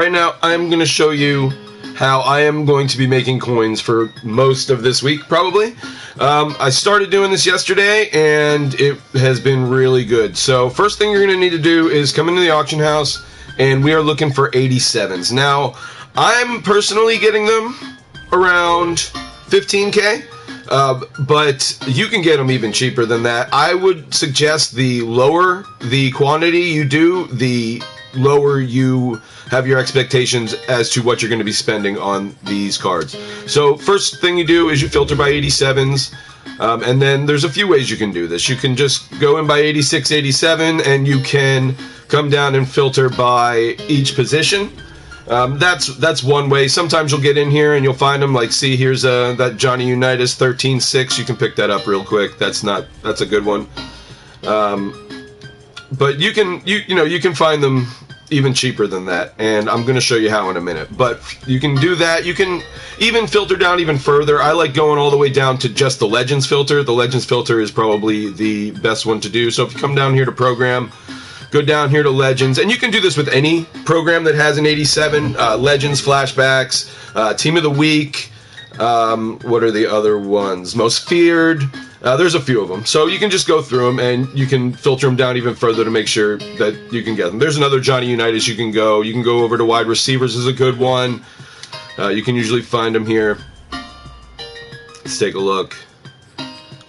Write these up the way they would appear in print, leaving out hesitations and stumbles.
Right now, I'm going to show you how I am going to be making coins for most of this week, probably. I started doing this yesterday, and it has been really good. So first thing you're going to need to do is come into the auction house, and we are looking for 87s. Now, I'm personally getting them around 15K. But you can get them even cheaper than that. I would suggest the lower the quantity you do, the lower you have your expectations as to what you're going to be spending on these cards. So first thing you do is you filter by 87s, and then there's a few ways you can do this. You can just go in by 86, 87, and you can come down and filter by each position. That's one way. Sometimes you'll get in here and you'll find them, like, see, here's that Johnny Unitas 13-6. You can pick that up real quick. That's a good one. But you can find them even cheaper than that, and I'm going to show you how in a minute. But you can do that. You can even filter down even further. I like going all the way down to just the Legends filter. The Legends filter is probably the best one to do. So if you come down here to Program, go down here to Legends, and you can do this with any program that has an 87. Legends, Flashbacks, Team of the Week. What are the other ones? Most Feared. There's a few of them. So you can just go through them, and you can filter them down even further to make sure that you can get them. There's another Johnny Unitas you can go. You can go over to Wide Receivers is a good one. You can usually find them here. Let's take a look.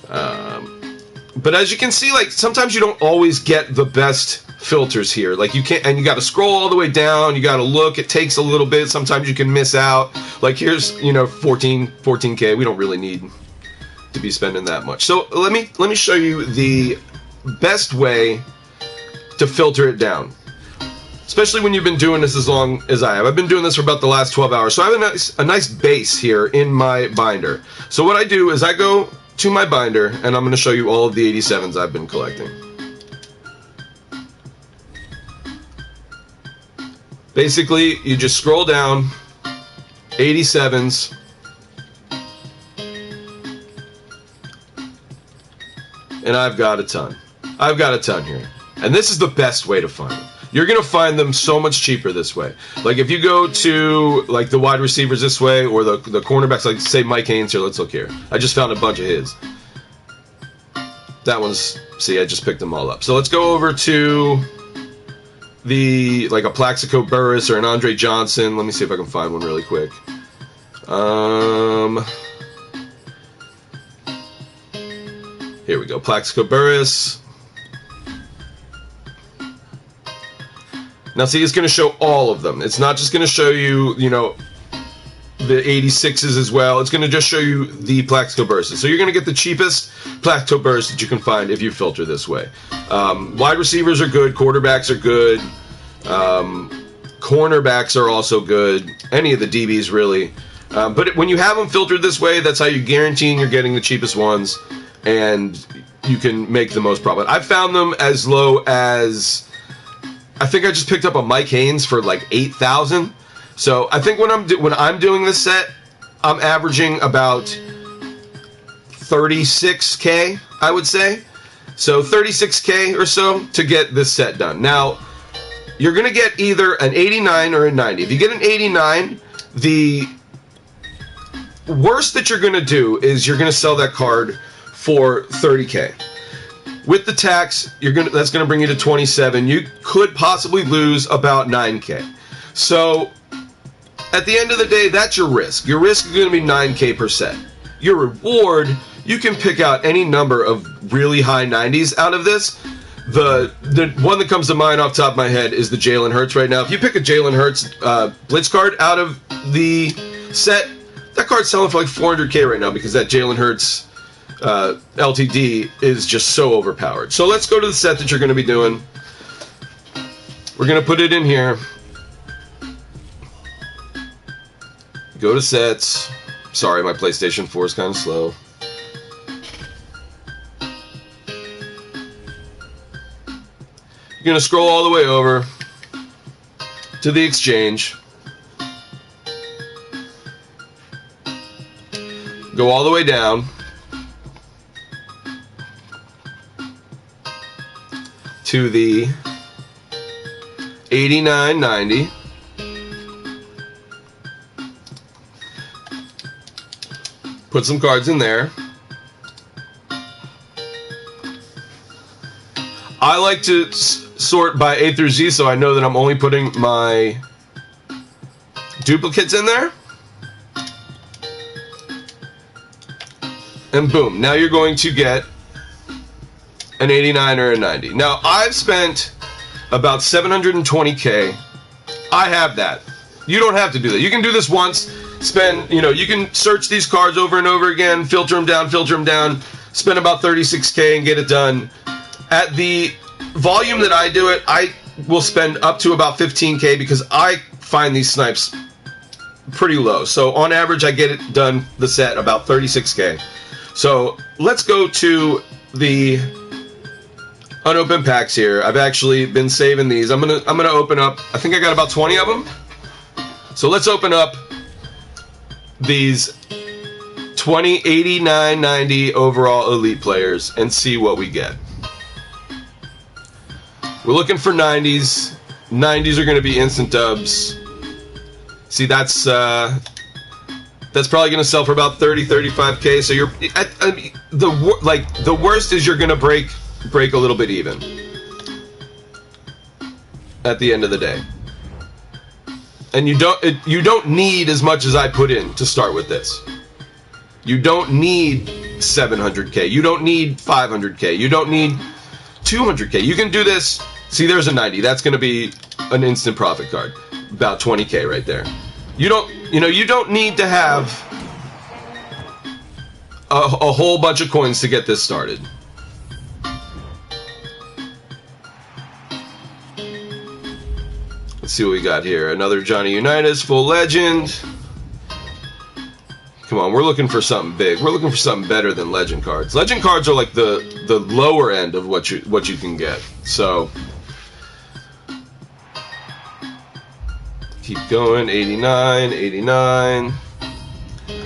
But as you can see, like, sometimes you don't always get the best filters here. Like, you can't, and you got to scroll all the way down. You got to look. It takes a little bit. Sometimes you can miss out. Like, here's 14K. We don't really need to be spending that much. So let me show you the best way to filter it down, especially when you've been doing this as long as I have. I've been doing this for about the last 12 hours, so I have a nice base here in my binder. So what I do is I go to my binder, and I'm going to show you all of the 87s I've been collecting. Basically, you just scroll down, 87s, and I've got a ton. I've got a ton here. And this is the best way to find them. You're going to find them so much cheaper this way. Like, if you go to, like, the wide receivers this way, or the cornerbacks, like, say, Mike Haynes here. Let's look here. I just found a bunch of his. That one's, see, I just picked them all up. So let's go over to like, a Plaxico Burress or an Andre Johnson. Let me see if I can find one really quick. Here we go. Plaxico Burress. Now, see, it's going to show all of them. It's not just going to show you, the 86s as well. It's going to just show you the Plaxico Bursts. So you're going to get the cheapest Plaxico Burst that you can find if you filter this way. Wide receivers are good. Quarterbacks are good. Cornerbacks are also good. Any of the DBs, really. But when you have them filtered this way, that's how you're guaranteeing you're getting the cheapest ones, and you can make the most profit. I've found them as low as, I think I just picked up a Mike Haynes for like 8,000. So I think when I'm doing this set, I'm averaging about 36K, I would say. So 36K or so to get this set done. Now, you're going to get either an 89 or a 90. If you get an 89, the worst that you're going to do is you're going to sell that card for 30K. With the tax, that's going to bring you to 27. You could possibly lose about 9K. So at the end of the day, that's your risk. Your risk is going to be 9K per set. Your reward, you can pick out any number of really high 90s out of this. The one that comes to mind off the top of my head is the Jalen Hurts right now. If you pick a Jalen Hurts Blitz card out of the set, that card's selling for like 400K right now because that Jalen Hurts LTD is just so overpowered. So let's go to the set that you're going to be doing. We're going to put it in here. Go to sets. Sorry, my PlayStation 4 is kind of slow. You're going to scroll all the way over to the exchange. Go all the way down to the 89.90. Put some cards in there. I like to sort by A through Z, so I know that I'm only putting my duplicates in there. And boom, now you're going to get an 89 or a 90. Now, I've spent about 720K. I have that. You don't have to do that. You can do this once, you can search these cards over and over again, filter them down, spend about 36K and get it done. At the volume that I do it, I will spend up to about 15K because I find these snipes pretty low. So on average, I get it done, the set, about 36K. So let's go to the unopened packs here. I've actually been saving these. I'm gonna open up. I think I got about 20 of them. So let's open up these 20, 89, 90 overall elite players and see what we get. We're looking for 90s. 90s are going to be instant dubs. See, that's probably going to sell for about 30, 35K. So you're the worst is you're going to break a little bit even at the end of the day. And you don't need as much as I put in to start with this. You don't need 700K. You don't need 500K. You don't need 200K. You can do this. See, there's a 90. That's going to be an instant profit card. About 20K right there. You don't need to have a whole bunch of coins to get this started. Let's see what we got here. Another Johnny Unitas, full legend. Come on, we're looking for something big. We're looking for something better than legend cards. Legend cards are like the lower end of what you can get. So keep going. 89, 89.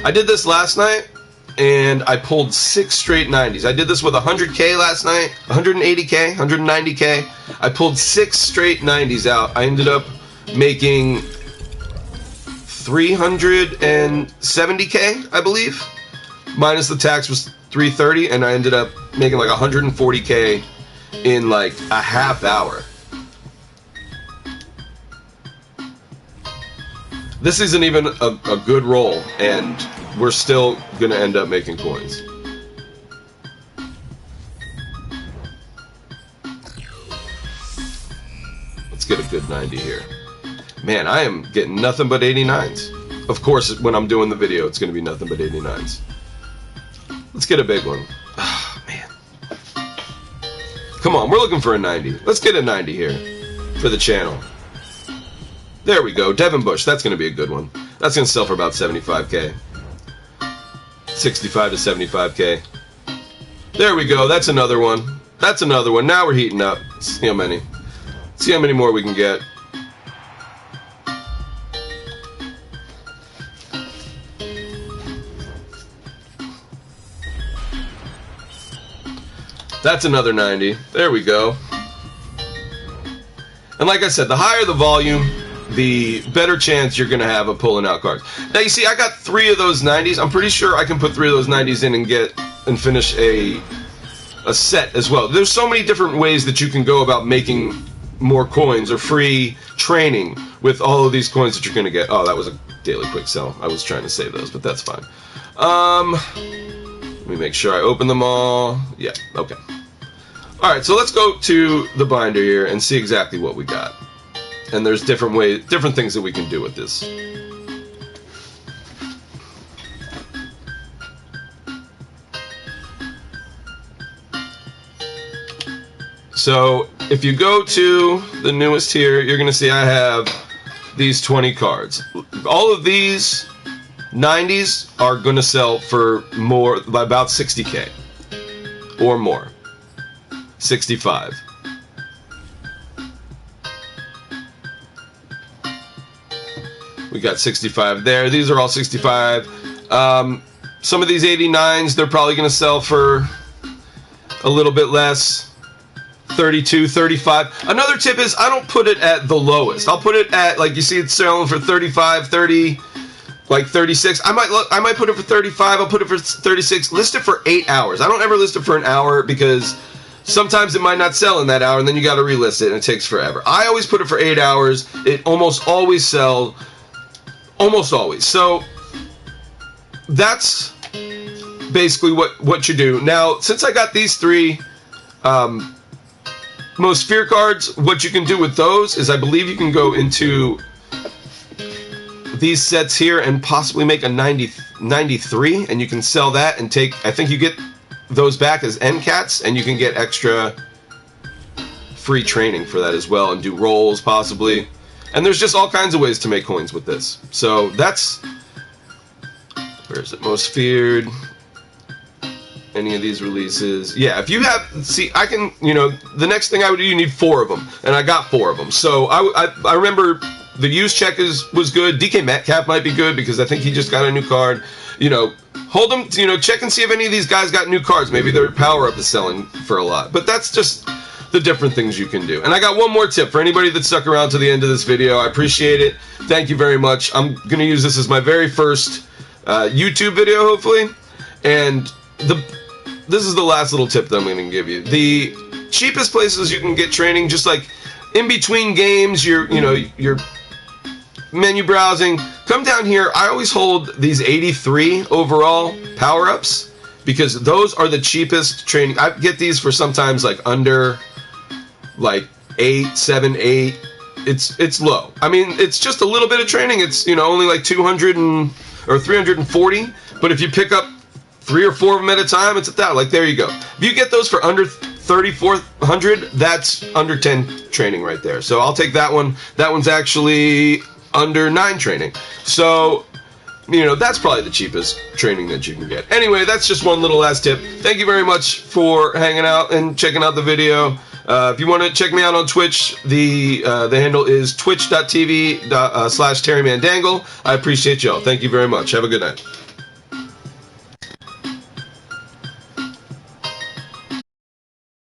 I did this last night and I pulled 6 straight 90s. I did this with 100K last night, 180K, 190K. I pulled 6 straight 90s out. I ended up making 370K, I believe. Minus the tax was 330, and I ended up making like 140K in like a half hour. This isn't even a good roll, and we're still going to end up making coins. Let's get a good 90 here. Man, I am getting nothing but 89s. Of course, when I'm doing the video, it's going to be nothing but 89s. Let's get a big one. Oh, man. Come on, we're looking for a 90. Let's get a 90 here for the channel. There we go. Devin Bush. That's going to be a good one. That's going to sell for about 75K. 65 to 75K. There we go. That's another one. That's another one. Now we're heating up. Let's see how many. See how many more we can get. That's another 90. There we go. And like I said, the higher the volume, the better chance you're going to have of pulling out cards. Now, you see, I got 3 of those 90s. I'm pretty sure I can put 3 of those 90s in and finish a set as well. There's so many different ways that you can go about making more coins or free training with all of these coins that you're going to get. Oh, that was a daily quick sell. I was trying to save those, but that's fine. Let me make sure I open them all. Yeah, okay. Alright, so let's go to the binder here and see exactly what we got. And there's different things that we can do with this. So, if you go to the newest here, you're going to see I have these 20 cards. All of these 90s are going to sell for more, by about 60K or more. 65. We got 65 there. These are all 65. Some of these 89s, they're probably going to sell for a little bit less. 32, 35. Another tip is I don't put it at the lowest. I'll put it at, like you see it's selling for 35, 30, like 36. I might put it for 35. I'll put it for 36. List it for 8 hours. I don't ever list it for an hour because sometimes it might not sell in that hour, and then you got to relist it, and it takes forever. I always put it for 8 hours. It almost always sells. Almost always. So that's basically what you do. Now, since I got these three most sphere cards, what you can do with those is I believe you can go into these sets here and possibly make a 93, and you can sell that and take, I think you get those back as end cats, and you can get extra free training for that as well, and do rolls possibly. And there's just all kinds of ways to make coins with this. So that's, where is it, most feared, any of these releases. Yeah, if you have, see, I can, the next thing I would do, you need 4 of them, and I got 4 of them. So I remember the use check was good. DK Metcalf might be good because I think he just got a new card. Hold them, check and see if any of these guys got new cards. Maybe their power-up is selling for a lot. But that's just the different things you can do. And I got one more tip for anybody that stuck around to the end of this video. I appreciate it. Thank you very much. I'm going to use this as my very first YouTube video, hopefully. And this is the last little tip that I'm going to give you. The cheapest places you can get training, just like in between games, you're menu browsing, come down here. I always hold these 83 overall power-ups because those are the cheapest training. I get these for sometimes like under like 8, 7, 8. It's low. I mean, it's just a little bit of training. It's only like 200 or 340. But if you pick up 3 or 4 of them at a time, it's at that. Like, there you go. If you get those for under 3,400, that's under 10 training right there. So I'll take that one. That one's actually under 9 training. So, that's probably the cheapest training that you can get. Anyway, that's just one little last tip. Thank you very much for hanging out and checking out the video. If you want to check me out on Twitch, the handle is twitch.tv/TerryManDangle. I appreciate y'all. Thank you very much. Have a good night.